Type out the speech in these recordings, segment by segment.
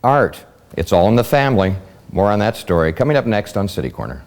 Art. It's all in the family. More on that story coming up next on City Corner.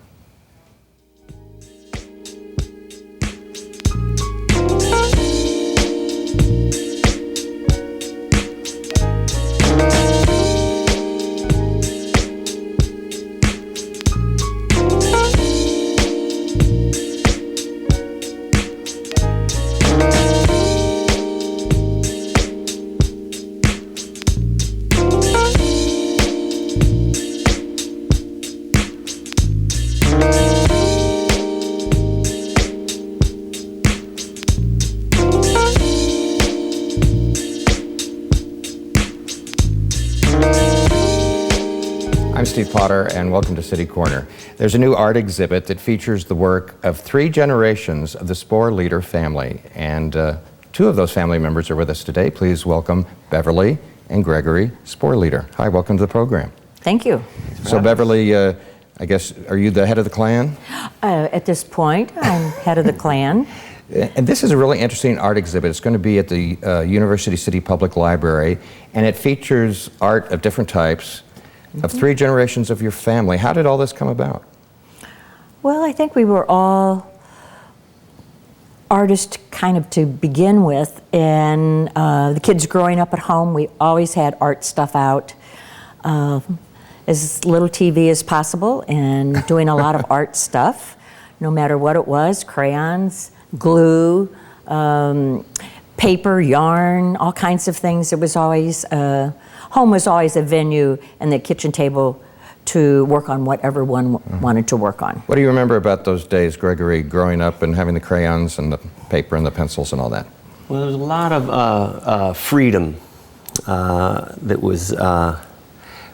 I'm Steve Potter, and welcome to City Corner. There's a new art exhibit that features the work of 3 generations of the Sporleder family, and 2 of those family members are with us today. Please welcome Beverly and Gregory Sporleder. Hi, welcome to the program. Thank you. So Beverly, I guess, are you the head of the clan? At this point, I'm head of the clan. And this is a really interesting art exhibit. It's going to be at the University City Public Library, and it features art of different types of 3 generations of your family. How did all this come about? Well, I think we were all artists kind of to begin with, and the kids growing up at home, we always had art stuff out, as little TV as possible, and doing a lot of art stuff, no matter what it was, crayons, glue, paper, yarn, all kinds of things. It was always, home was always a venue, and the kitchen table to work on whatever one wanted to work on. What do you remember about those days, Gregory, growing up and having the crayons and the paper and the pencils and all that? Well, there was a lot of freedom that was,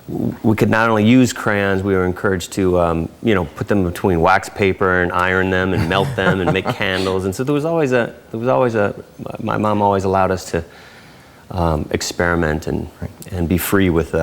we could not only use crayons, we were encouraged to, put them between wax paper and iron them and melt them and make candles. And so there was always my mom always allowed us to experiment and be free with,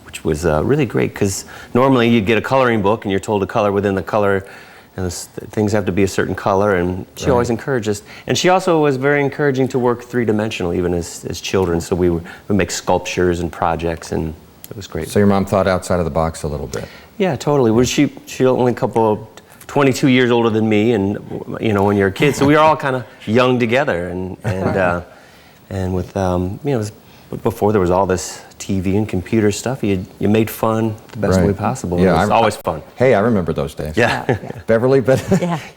which was really great, because normally you'd get a coloring book and you're told to color within the color, and things have to be a certain color, and she always encouraged us. And she also was very encouraging to work 3-dimensional even as children, so we would make sculptures and projects, and it was great. So your mom thought outside of the box a little bit. Yeah, totally. Well, she only a couple of 22 years older than me, and when you're a kid, so we were all kind of young together, and with it was before there was all this TV and computer stuff. You made fun the best way possible. Yeah, it was always fun. Hey, I remember those days. Yeah. Beverly, but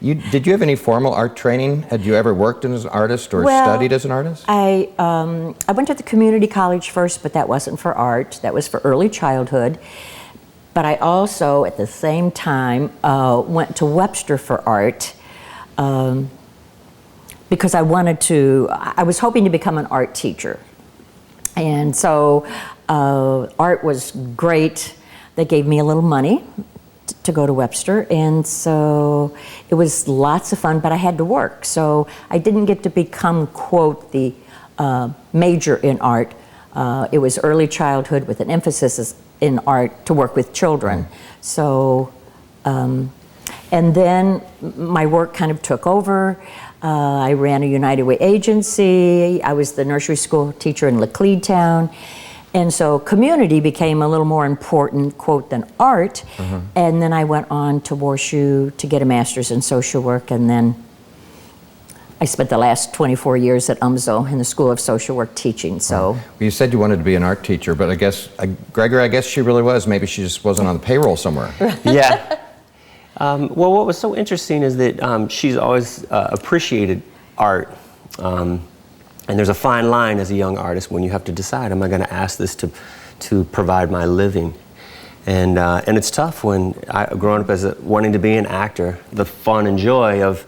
did you have any formal art training? Had you ever worked as an artist or studied as an artist? I went to the community college first, but that wasn't for art. That was for early childhood. But I also, at the same time, went to Webster for art because I was hoping to become an art teacher. And so art was great. They gave me a little money to go to Webster, and so it was lots of fun, but I had to work. So I didn't get to become, quote, the major in art. It was early childhood with an emphasis in art to work with children. So, and then my work kind of took over. I ran a United Way agency. I was the nursery school teacher in Laclede Town. And so community became a little more important, quote, than art. And then I went on to WashU to get a master's in social work. And then I spent the last 24 years at UMSO in the School of Social Work teaching. So well, you said you wanted to be an art teacher, but I guess, Gregory, I guess she really was. Maybe she just wasn't on the payroll somewhere. Yeah. Well, what was so interesting is that she's always appreciated art, and there's a fine line as a young artist when you have to decide, am I going to ask this to provide my living? And it's tough when growing up as wanting to be an actor, the fun and joy of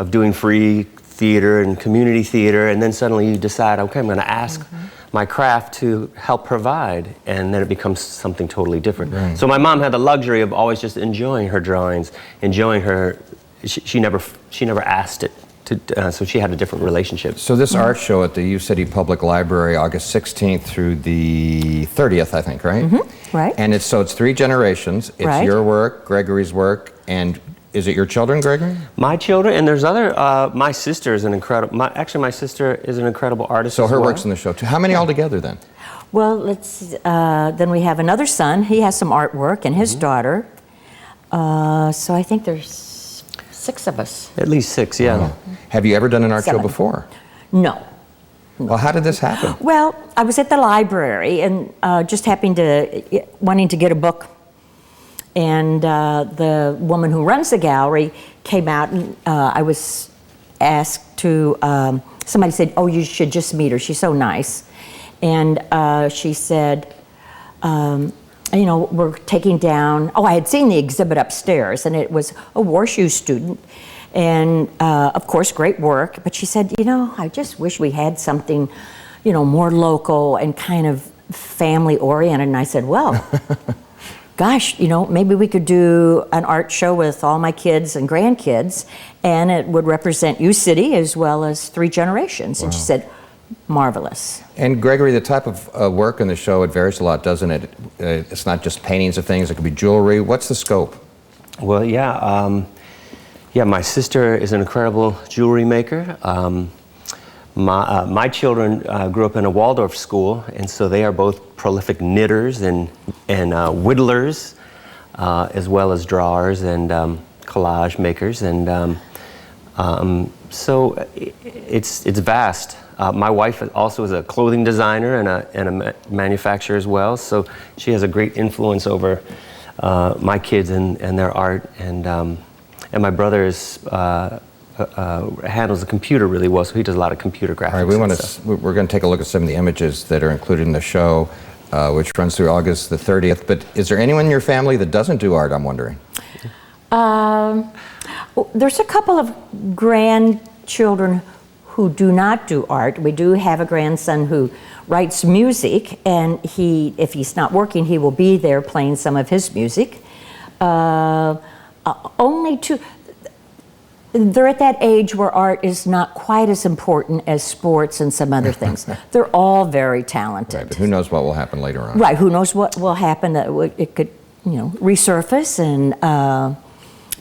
doing free theater and community theater, and then suddenly you decide, okay, I'm going to ask my craft to help provide, and then it becomes something totally different. So my mom had the luxury of always just enjoying her drawings, enjoying her. She never asked it to, so she had a different relationship. So this art show at the U City Public Library, August 16th through the 30th, I think, right? Right. And it's 3 generations. It's your work, Gregory's work, and is it your children, Gregory? My children, and there's other, my sister is an incredible, my sister is an incredible artist. So as her well. work's in the show too. How many altogether then? Well, then we have another son. He has some artwork, and his daughter. So I think there's 6 of us. At least 6, yeah. Wow. Have you ever done an art show 7. before? No. Well, how did this happen? Well, I was at the library and just wanting to get a book. And the woman who runs the gallery came out, and I was asked to, somebody said, oh, you should just meet her. She's so nice. And she said, we're taking down, I had seen the exhibit upstairs, and it was a Warshoe student. And of course, great work. But she said, I just wish we had something, more local and kind of family oriented. And I said, well, gosh, maybe we could do an art show with all my kids and grandkids, and it would represent U-City as well as 3 generations. Wow. And she said, marvelous. And Gregory, the type of work in the show, it varies a lot, doesn't it? It's not just paintings of things, it could be jewelry. What's the scope? Well, my sister is an incredible jewelry maker. My children grew up in a Waldorf school, and so they are both prolific knitters and whittlers, as well as drawers and collage makers, and so it's vast. My wife also is a clothing designer and a manufacturer as well, so she has a great influence over my kids and their art, and my brother handles the computer really well, so he does a lot of computer graphics. All right, we're going to take a look at some of the images that are included in the show, which runs through August the 30th. But is there anyone in your family that doesn't do art, I'm wondering? There's a couple of grandchildren who do not do art. We do have a grandson who writes music, and if he's not working, he will be there playing some of his music. Only 2. They're at that age where art is not quite as important as sports and some other things. They're all very talented. Right, but who knows what will happen later on? Right, who knows what will happen. It could, resurface, and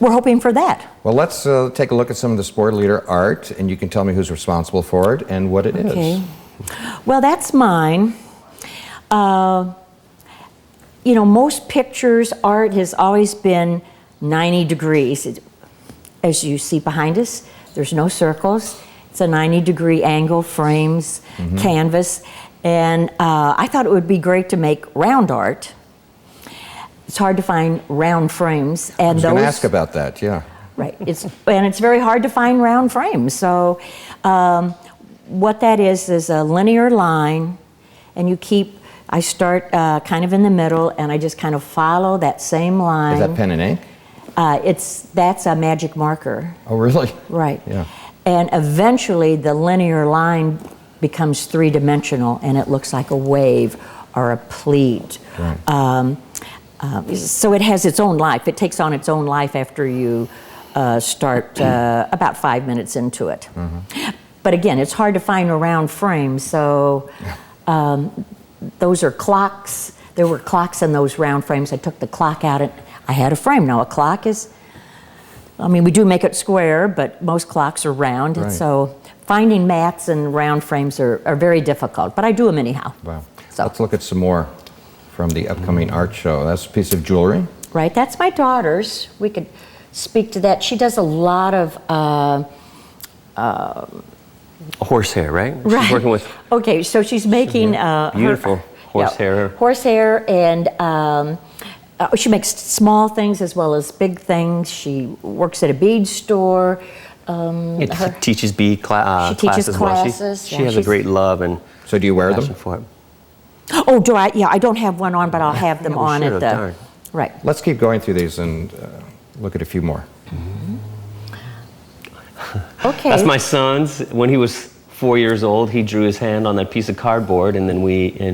we're hoping for that. Well, let's take a look at some of the Sporleder art, and you can tell me who's responsible for it and what it is. Well, that's mine. Most pictures, art has always been 90 degrees. As you see behind us, there's no circles. It's a 90-degree angle, frames, canvas. And I thought it would be great to make round art. It's hard to find round frames. And I was going to ask about that, yeah. Right, it's very hard to find round frames. So what that is a linear line, and I start kind of in the middle, and I just kind of follow that same line. Is that pen and ink? That's a magic marker. Oh, really? Right. Yeah. And eventually the linear line becomes 3-dimensional, and it looks like a wave or a pleat. Right. So it has its own life. It takes on its own life after you start about 5 minutes into it. But again, it's hard to find a round frame, so those are clocks. There were clocks in those round frames. I took the clock out, and I had a frame. Now a clock is, we do make it square, but most clocks are round. Right. So finding mats and round frames are very difficult, but I do them anyhow. Wow. So. Let's look at some more from the upcoming art show. That's a piece of jewelry. Right, that's my daughter's. We could speak to that. She does a lot of Horsehair, right? right. She's working with. Okay, so she's making beautiful horsehair. Horsehair, and she makes small things as well as big things. She works at a bead store. She teaches bead classes as well. She has a great love and so do you wear them? For it. Oh, do I? Yeah, I don't have one on, but I'll have them on at the. Darn. Right. Let's keep going through these and look at a few more. Okay. That's my son's. When he was 4 years old, he drew his hand on that piece of cardboard, and then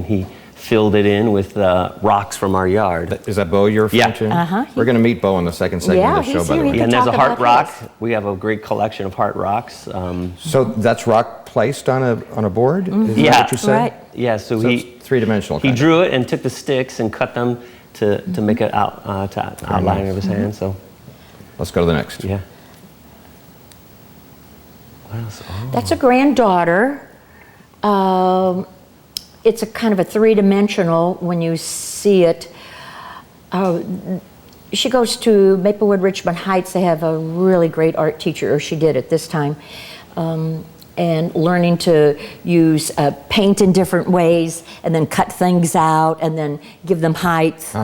he filled it in with rocks from our yard. Is that Bo you're referring to? Uh-huh. We're going to meet Bo in the second segment of the he's show, by the here. way. We And can there's a talk heart about rock. his. We have a great collection of heart rocks. So that's rock placed on a board? Is Yeah. that what you said? Right. Yeah, so So he it's three-dimensional. he kind of. drew it and took the sticks and cut them to make it outline of his hand. So Let's go to the next. yeah. What else? Oh. That's a granddaughter. it's a kind of a three-dimensional when you see it. She goes to Maplewood Richmond Heights. They have a really great art teacher, or she did at this time, and learning to use paint in different ways and then cut things out and then give them height.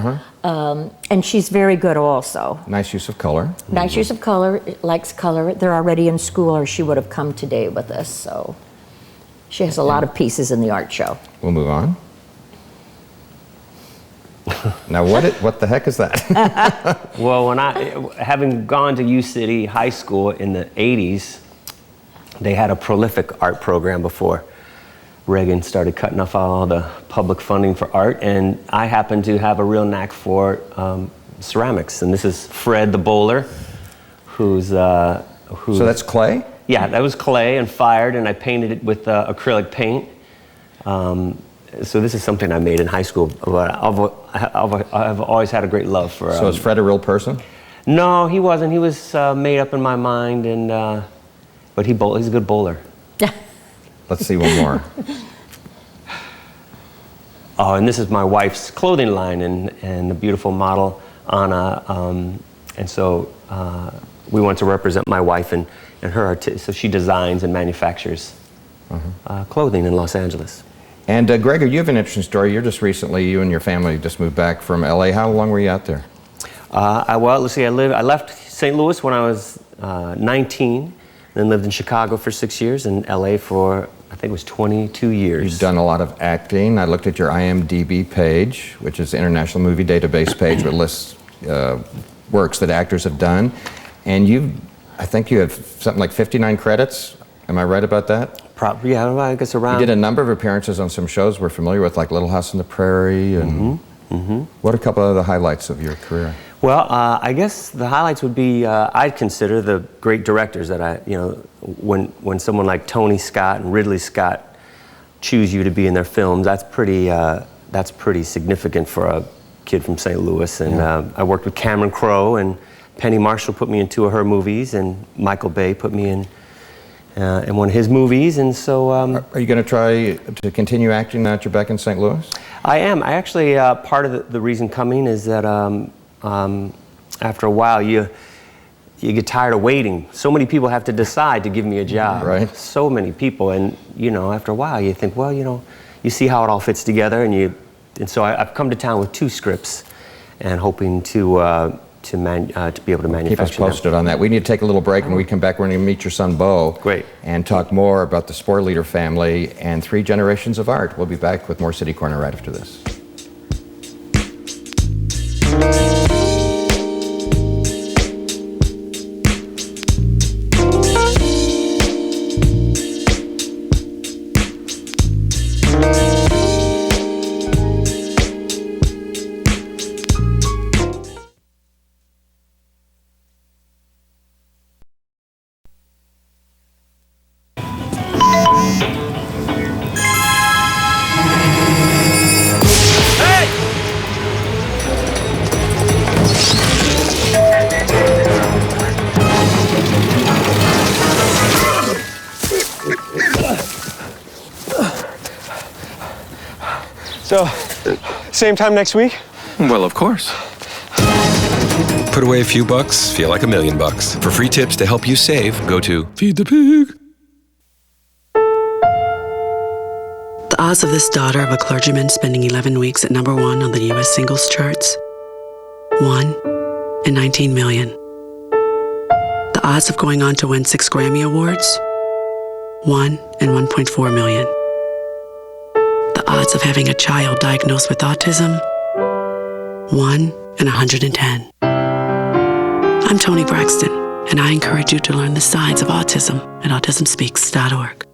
And she's very good also. Nice use of color. Nice use of color, likes color. They're already in school, or she would have come today with us. So she has a lot of pieces in the art show. We'll move on. Now, what the heck is that? Well, having gone to U-City High School in the 80s, they had a prolific art program before Reagan started cutting off all the public funding for art, and I happen to have a real knack for ceramics. And this is Fred the bowler, who's So that's clay? Yeah, that was clay and fired, and I painted it with acrylic paint. So this is something I made in high school. But I've always had a great love for. So is Fred a real person? No, he wasn't. He was made up in my mind, and but he's a good bowler. Let's see one more. Oh, and this is my wife's clothing line, and the beautiful model Anna. And so we want to represent my wife and her. So she designs and manufactures clothing in Los Angeles. And Gregory, you have an interesting story. You and your family just moved back from LA. How long were you out there? Well, let's see, I left St. Louis when I was 19, then lived in Chicago for 6 years, and LA for, I think it was 22 years. You've done a lot of acting. I looked at your IMDb page, which is the International Movie Database page, which lists works that actors have done. And I think you have something like 59 credits. Am I right about that? Probably, yeah, I guess around. You did a number of appearances on some shows we're familiar with, like Little House on the Prairie. And what are a couple of the highlights of your career? Well, I guess the highlights would be, I'd consider the great directors that when someone like Tony Scott and Ridley Scott choose you to be in their films, that's pretty significant for a kid from St. Louis. And I worked with Cameron Crowe, and Penny Marshall put me in 2 of her movies, and Michael Bay put me in one of his movies, and so... Are you going to try to continue acting now that you're back in St. Louis? I am. I actually, part of the reason coming is that after a while you get tired of waiting. So many people have to decide to give me a job. Right. So many people, and after a while you think, well, you see how it all fits together, and so I've come to town with 2 scripts, and hoping to be able to manufacture. Keep us posted on that. We need to take a little break. When we come back, we're going to meet your son, Bo. Great. And talk more about the Sporleder family and 3 generations of art. We'll be back with more City Corner right after this. So, same time next week? Well, of course. Put away a few bucks, feel like $1 million. For free tips to help you save, go to Feed the Pig. The odds of this daughter of a clergyman spending 11 weeks at #1 on the U.S. singles charts? 1 in 19 million. The odds of going on to win 6 Grammy Awards? 1 in 1.4 million. The odds of having a child diagnosed with autism? 1 in 110. I'm Toni Braxton, and I encourage you to learn the signs of autism at autismspeaks.org.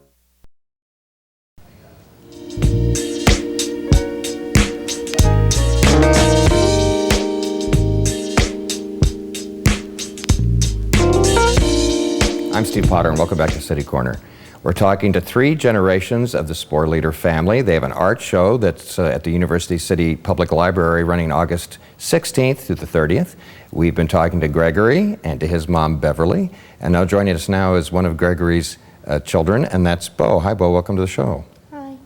I'm Steve Potter, and welcome back to City Corner. We're talking to 3 generations of the Sporleder family. They have an art show that's at the University City Public Library running August 16th through the 30th. We've been talking to Gregory and to his mom, Beverly. And now joining us now is one of Gregory's children, and that's Bo. Hi, Bo. Welcome to the show. Hi.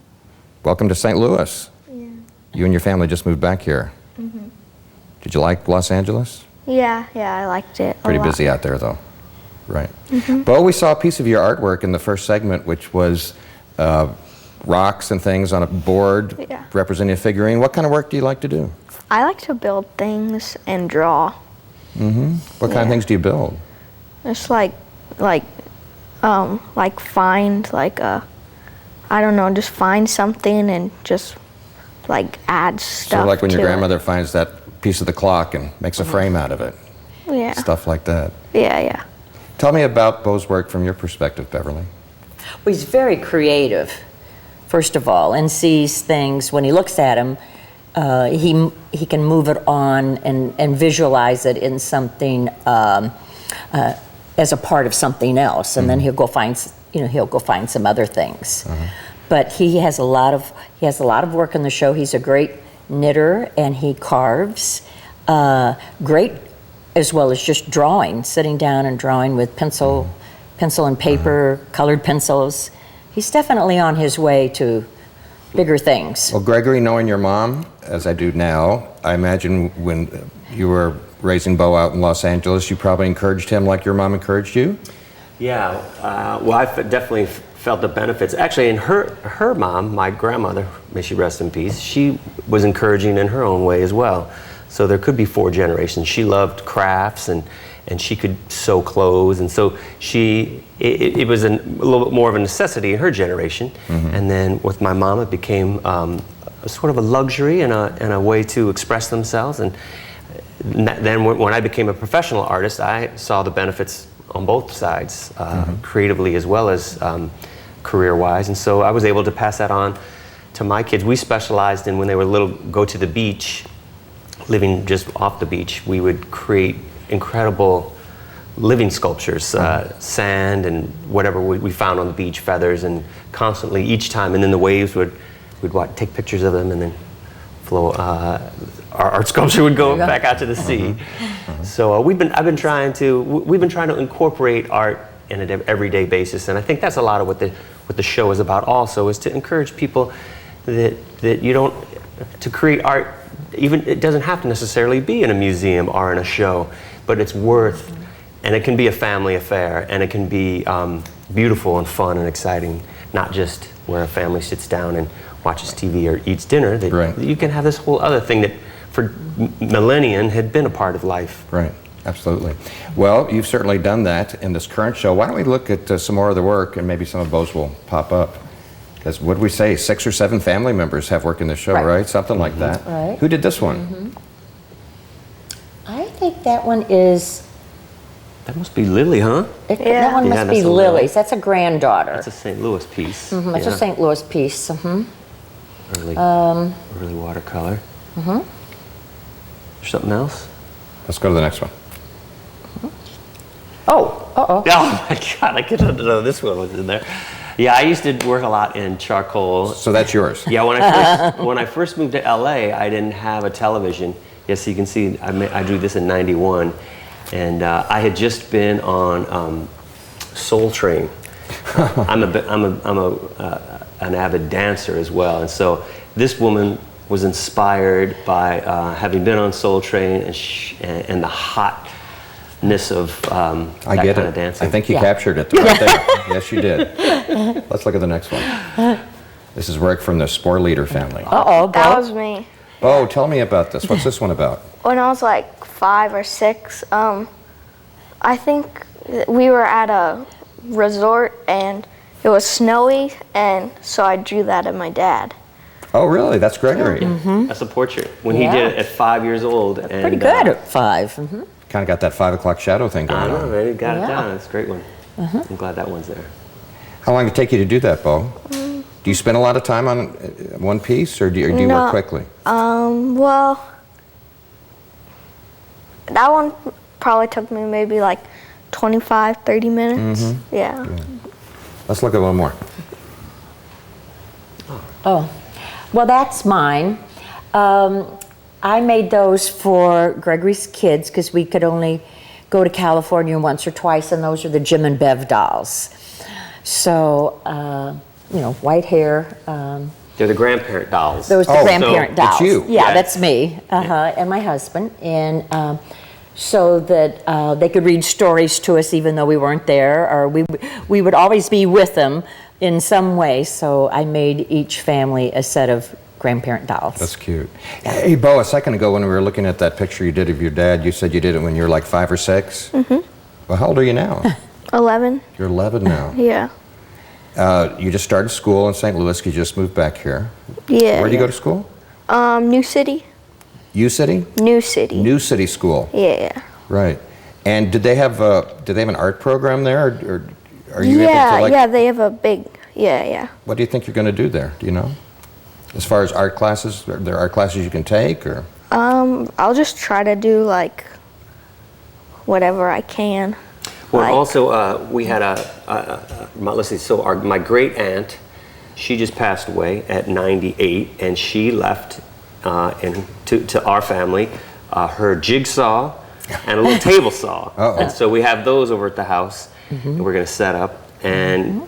welcome to St. Louis. Yeah. You and your family just moved back here. Mm-hmm. Did you like Los Angeles? Yeah, I liked it Pretty a lot. busy out there, though. Right. Mm-hmm. Bo, we saw a piece of your artwork in the first segment, which was rocks and things on a board Yeah. representing a figurine. What kind of work do you like to do? I like to build things and draw. What kind of Yeah. things do you build? Just like find like a, I don't know, just find something and just like add stuff. So like when your to it. grandmother finds that piece of the clock and makes a frame out of it. Yeah. Stuff like that. Yeah. Tell me about Bo's work from your perspective, Beverly. Well, he's very creative, first of all, and sees things when he looks at them. He can move it on and visualize it in something as a part of something else, and then he'll go find some other things. But he has a lot of work in the show. He's a great knitter, and he carves. Great, as well as just drawing, sitting down and drawing with pencil and paper, colored pencils. He's definitely on his way to bigger things. Well, Gregory, knowing your mom, as I do now, I imagine when you were raising Bo out in Los Angeles, you probably encouraged him like your mom encouraged you? Yeah, well, I definitely felt the benefits. Actually, in her mom, my grandmother, may she rest in peace, she was encouraging in her own way as well. So there could be 4 generations. She loved crafts and she could sew clothes, and so it was a little bit more of a necessity in her generation. And then with my mom, it became sort of a luxury and a way to express themselves. And then when I became a professional artist, I saw the benefits on both sides, creatively as well as career-wise. And so I was able to pass that on to my kids. We specialized in, when they were little, go to the beach, living just off the beach, we would create incredible living sculptures, sand and whatever we found on the beach, feathers, and constantly each time, and then the waves we'd take pictures of them and then flow. Our art sculpture would go back out to the sea. So we've been trying to incorporate art in an everyday basis, and I think that's a lot of what the show is about. Also, is to encourage people that you don't to create art. Even it doesn't have to necessarily be in a museum or in a show, but it's worth, and it can be a family affair, and it can be beautiful and fun and exciting, not just where a family sits down and watches TV or eats dinner. That you can have this whole other thing that for millennia had been a part of life. Right, absolutely. Well, you've certainly done that in this current show. Why don't we look at some more of the work, and maybe some of Bo's will pop up. Because what did we say, 6 or 7 family members have worked in the show, right? Something like that. Right. Who did this one? I think that one is... That must be Lily, huh? That one must be Lily's. That's a granddaughter. That's a St. Louis piece. That's a St. Louis piece. Early watercolor. There's something else? Let's go to the next one. Oh my God, I couldn't know this one was in there. Yeah, I used to work a lot in charcoal. So that's yours? Yeah, when I first moved to LA, I didn't have a television. Yes, you can see I drew this in '91, and I had just been on Soul Train. I'm an avid dancer as well, and so this woman was inspired by having been on Soul Train and the hotness of that kind of dancing. I think you captured it right there. Yes, you did. Let's look at the next one. This is work from the Sporleder family. That was me. Oh, tell me about this. What's this one about? When I was like 5 or 6, I think we were at a resort and it was snowy, and so I drew that of my dad. Oh, really? That's Gregory. That's a portrait. When he did it at 5 years old. And, pretty good at 5. Kind of got that 5 o'clock shadow thing going on. I know, man. He got it down. It's a great one. I'm glad that one's there. How long did it take you to do that, Bo? Do you spend a lot of time on one piece, or do you work quickly? Well, that one probably took me maybe like 25, 30 minutes. Yeah. Let's look at one more. Oh, well, that's mine. I made those for Gregory's kids because we could only go to California once or twice, and those are the Jim and Bev dolls. So, white hair, They're the grandparent dolls. Those are Oh, the grandparent so dolls. it's you. Yeah, Yes. that's me and my husband. And so that they could read stories to us even though we weren't there, or we would always be with them in some way. So I made each family a set of grandparent dolls. That's cute. Hey, Bo, a second ago when we were looking at that picture you did of your dad, you said you did it when you were like 5 or 6? Mm-hmm. Well, how old are you now? 11. You're 11 now. Yeah. You just started school in St. Louis. You just moved back here. Yeah. Where do you go to school? New City. U-City? New City. New City School. Yeah. Right. And did they have an art program there, or are you able Yeah, to like? yeah, they have a big, yeah. What do you think you're going to do there? Do you know? As far as art classes, are there art classes you can take, or? I'll just try to do like whatever I can. Well, Like- also, we had let's see, so my great aunt, she just passed away at 98, and she left to our family her jigsaw and a little table saw. Uh-oh. And so we have those over at the house, and we're going to set up. And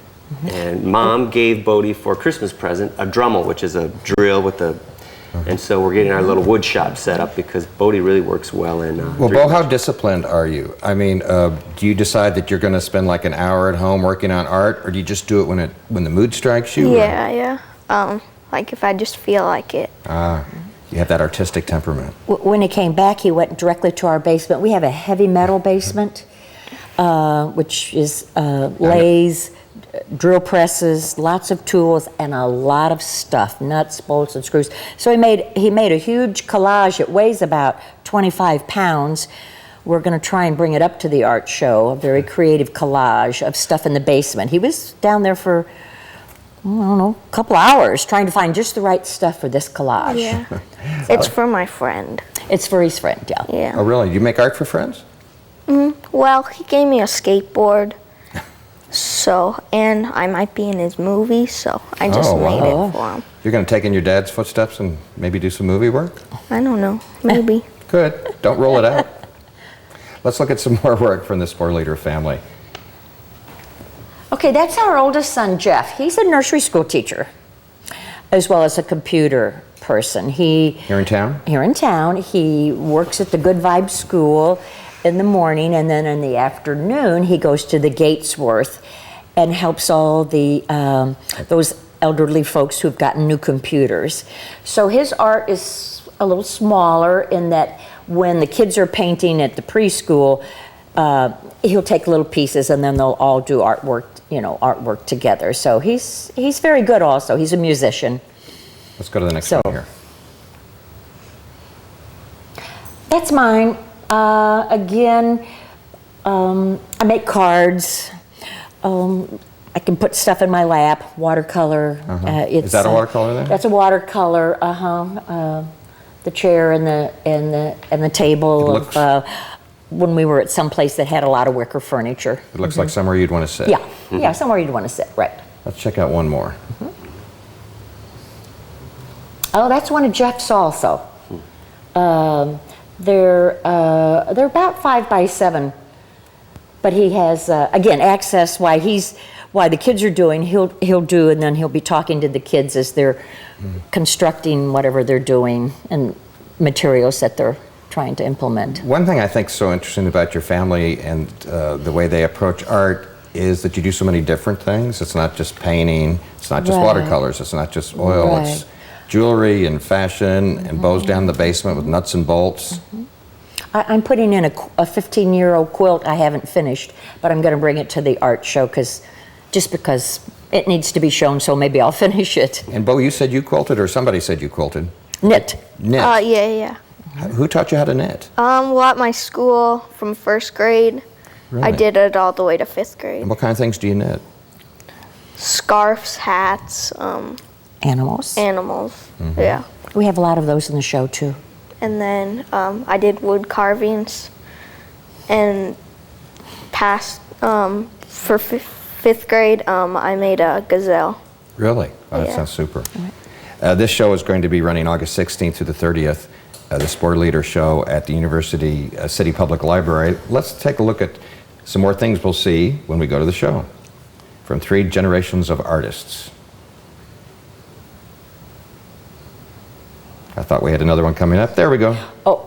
Mom gave Bodie for a Christmas present a Dremel, which is a drill with a. And so we're getting our little wood shop set up because Bodie really works well in. Well, Bo, how disciplined are you? I mean, do you decide that you're going to spend like an hour at home working on art, or do you just do it when the mood strikes you? Yeah. Like if I just feel like it. You have that artistic temperament. When he came back, he went directly to our basement. We have a heavy metal basement, which is lathes, drill presses, lots of tools, and a lot of stuff, nuts, bolts, and screws. So he made a huge collage. It weighs about 25 pounds. We're going to try and bring it up to the art show, a very creative collage of stuff in the basement. He was down there for, I don't know, a couple hours trying to find just the right stuff for this collage. Yeah. It's for my friend. It's for his friend, yeah. Yeah. Oh, really? Do you make art for friends? Well, he gave me a skateboard. So, and I might be in his movie, so I just Oh, made wow. it for him. You're going to take in your dad's footsteps and maybe do some movie work? I don't know, maybe. Good. Don't roll it out. Let's look at some more work from the Sporleder family. Okay, that's our oldest son, Jeff. He's a nursery school teacher, as well as a computer person. Here in town? Here in town. He works at the Good Vibe School in the morning, and then in the afternoon, he goes to the Gatesworth and helps all the those elderly folks who've gotten new computers. So his art is a little smaller in that when the kids are painting at the preschool, he'll take little pieces and then they'll all do artwork together. So he's very good also. He's a musician. Let's go to the next So- one here. That's mine. Again, I make cards. I can put stuff in my lap, watercolor. Is that a watercolor there? That's a watercolor. The chair and the table It of when we were at some place that had a lot of wicker furniture. It looks like somewhere you'd want to sit. Yeah, somewhere you'd want to sit, right? Let's check out one more. Oh, that's one of Jeff's also. They're about 5 by 7, but he has again access while the kids are doing. He'll do, and then he'll be talking to the kids as they're constructing whatever they're doing and materials that they're trying to implement. One thing I think is so interesting about your family and the way they approach art is that you do so many different things. It's not just painting, it's not just Right. watercolors, it's not just oil, it's jewelry and fashion and bows down the basement with nuts and bolts. I'm putting in a 15-year-old quilt I haven't finished, but I'm going to bring it to the art show because it needs to be shown, so maybe I'll finish it. And Bo, you said you quilted, or somebody said you quilted? Knit. Knit. Yeah. Who taught you how to knit? Well, at my school from 1st grade, I Really? did it all the way to 5th grade. And what kind of things do you knit? Scarves, hats, Animals. animals. Yeah. We have a lot of those in the show too. And then I did wood carvings and passed for 5th grade. I made a gazelle. Really? Oh, that Yeah. sounds super. This show is going to be running August 16th through the 30th, the Sporleder show at the University City Public Library. Let's take a look at some more things we'll see when we go to the show from 3 generations of artists. I thought we had another one coming up. There we go. Oh,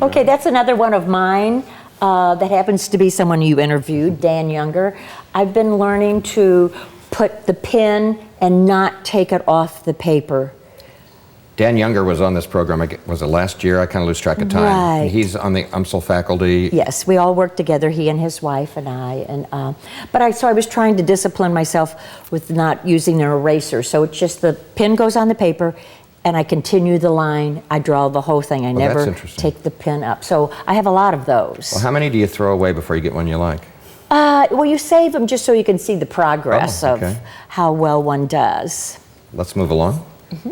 okay, that's another one of mine that happens to be someone you interviewed, Dan Younger. I've been learning to put the pen and not take it off the paper. Dan Younger was on this program, was it last year? I kind of lose track of time. Right. He's on the UMSL faculty. Yes, we all work together, he and his wife and I. So I was trying to discipline myself with not using an eraser. So it's just the pen goes on the paper and I continue the line. I draw the whole thing. I never take the pen up. So I have a lot of those. Well, how many do you throw away before you get one you like? Well, you save them just so you can see the progress of how well one does. Let's move along. Mm-hmm.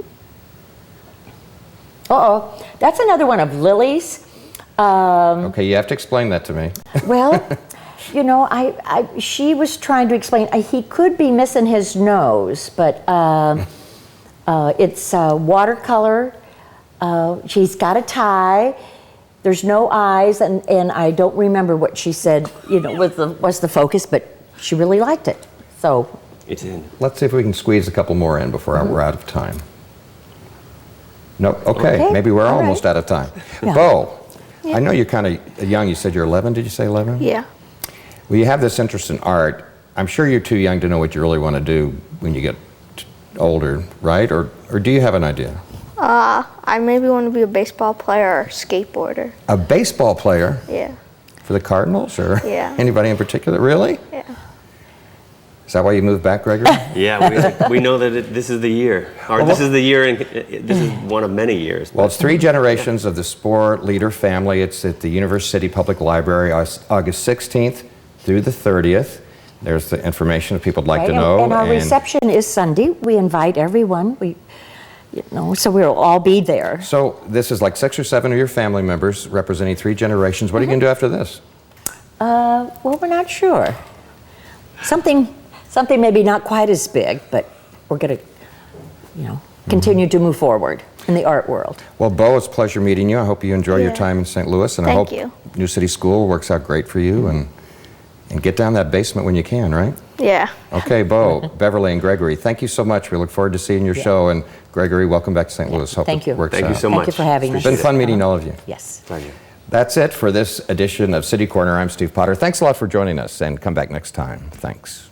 Uh-oh, that's another one of Lily's. Okay, you have to explain that to me. Well, you know, she was trying to explain, he could be missing his nose, but it's watercolor. She's got a tie. There's no eyes, and I don't remember what she said, you know, was the focus, but she really liked it. So it's in. Let's see if we can squeeze a couple more in before we're out of time. Nope. Okay. Maybe we're almost out of time. Yeah. Bo, I know you're kind of young. You said you're 11. Did you say 11? Yeah. Well, you have this interest in art. I'm sure you're too young to know what you really want to do when you get older, right? Or do you have an idea? I maybe want to be a baseball player or skateboarder. A baseball player? Yeah. For the Cardinals or Yeah. anybody in particular? Really? Yeah. Is that why you moved back, Gregory? Yeah, we know that this is the year, or this is the year, and this is one of many years. Well, it's 3 generations of the Sporleder family. It's at the U-Verse City Public Library, August 16th through the 30th. There's the information if people would like to know. And our reception is Sunday. We invite everyone. So we'll all be there. So this is like 6 or 7 of your family members representing 3 generations. What are you going to do after this? Well, we're not sure. Something maybe not quite as big, but we're going to, continue to move forward in the art world. Well, Bo, it's a pleasure meeting you. I hope you enjoy your time in St. Louis, and I hope New City School works out great for you, and get down that basement when you can, right? Yeah. Okay, Bo, Beverly, and Gregory, thank you so much. We look forward to seeing your show, and Gregory, welcome back to St. Louis. Hope Thank you. It works Thank out. you so much. Thank you for having us. It's been fun meeting all of you. Yes. Pleasure. That's it for this edition of City Corner. I'm Steve Potter. Thanks a lot for joining us, and come back next time. Thanks.